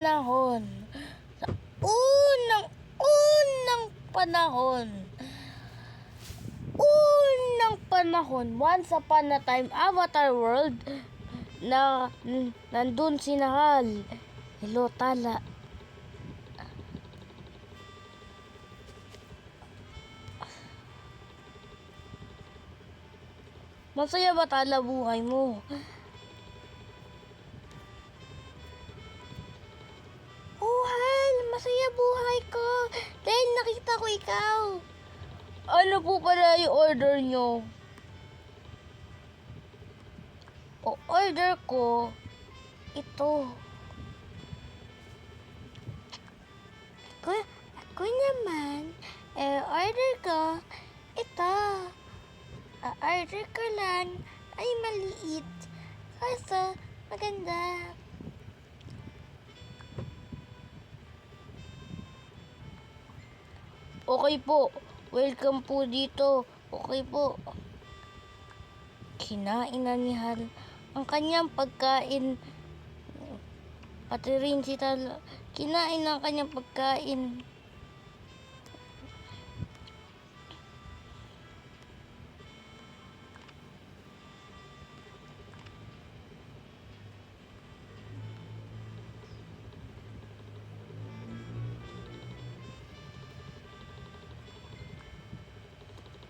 panahon, sa unang panahon, once upon a time, Avatar World, na nandun si Nahal. Hello, Tala. Masaya ba, Tala, buhay mo? Masaya buhay ko dahil nakita ko ikaw. Ano po pala yung order nyo? O order ko ito. Ako naman, order ko ito. Order ko lang ay maliit. Kaso maganda. Okay po. Welcome po dito. Okay po. Kinain na ni Hal ang kanyang pagkain. Pati rin si Tala. Kinain ang kanyang pagkain.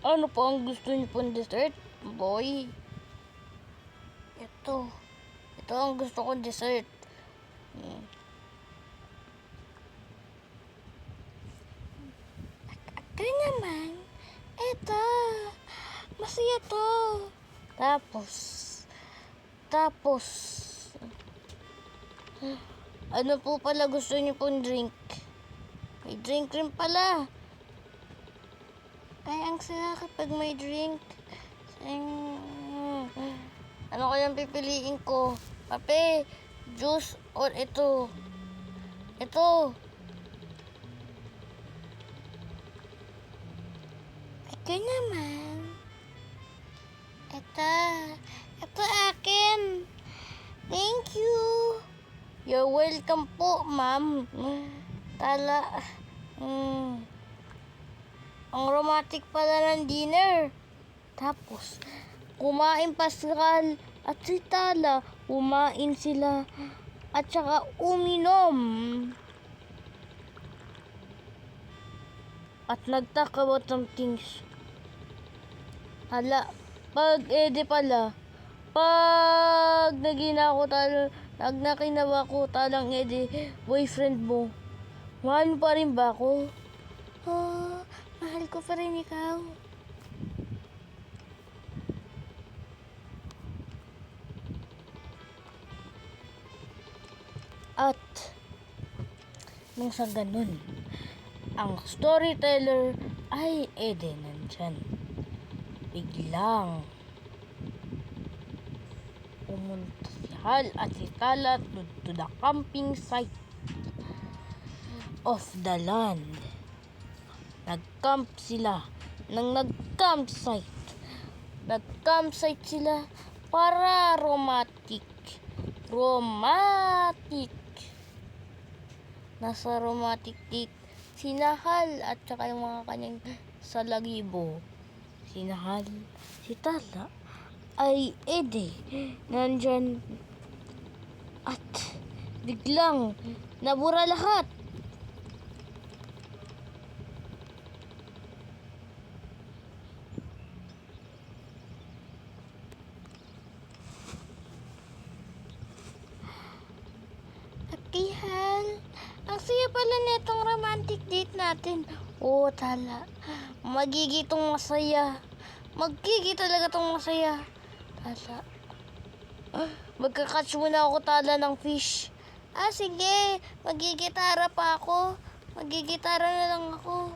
Ano po ang gusto niyo pong dessert, boy? Ito ang gusto kong dessert. Ako naman, ito. Masaya to. Tapos, ano po pala gusto niyo pong drink? May drink rin pala. Ay, ang saya kapag may drink. Ano kayang pipiliin ko? Kape, juice, or ito? Ito. Ito naman. Ito akin. Thank you. You're welcome po, ma'am. Tala. Ang romantic pala ng dinner. Tapos, kumain pa si Ral at si Tala. Kumain sila at saka uminom. At nag-talk about some things. Hala, pag nakinawa ko talang boyfriend mo, mahal pa rin ba ako? Oh, mahal ko pa rin ikaw. At nung sa ganun, ang storyteller ay nandyan. Biglang pumunta si Hal at si Tala to the camping site of the land. Nag-camp sila. Nag-campsite sila para romantic. Nasa romantic date si Nahal at saka yung mga kanyang salagibo. Si Nahal, si Tala ay nandyan at biglang nabura lahat. Okay, Hal. Ang saya pala netong romantic date natin. Oo, Tala. Magigi talaga tong masaya. Tala. Magkakatch muna ako, Tala, ng fish. Sige. Magigitara pa ako. Magigitara na lang ako.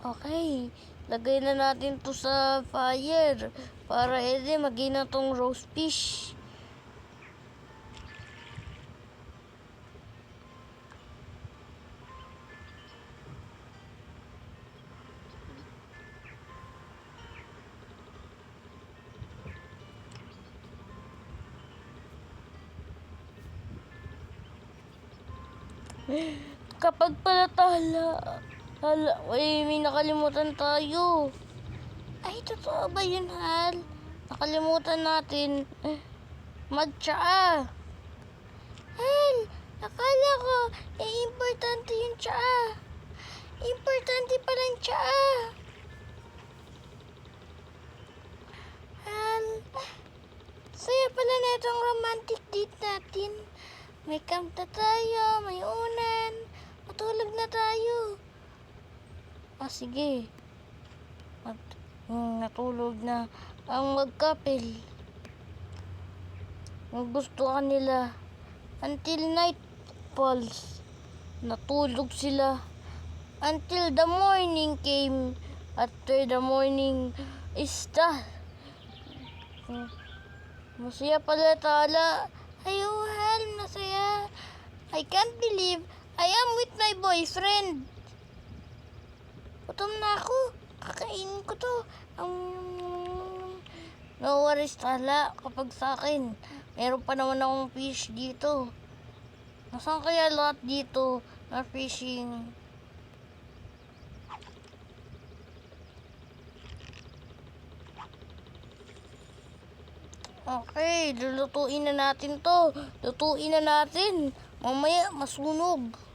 Okay, lagay na natin to sa fire para edi maging na tong roast fish. Kapag pala may nakalimutan tayo. Ay, totoo ba yun, Hal? Nakalimutan natin magtsaa. Hal, akala ko, importante yung tsaa. Importante pala yung tsaa. Hal, saya pala na itong romantic date natin. May camp na tayo, may unan. Matulog na tayo. Sige. Natulog na ang magkapil. Nagustuhan nila. Until night falls. Natulog sila. Until the morning came. After the morning is masaya pala tala. Hal, masaya. I can't believe I am with my boyfriend. Gutom na ako. Kakainin ko to. No worries tala kapag sa akin. Meron pa naman akong fish dito. Nasaan kaya lahat dito na fishing? Okay, lulutuin na natin to. Lutuin na natin. Mamaya masunog.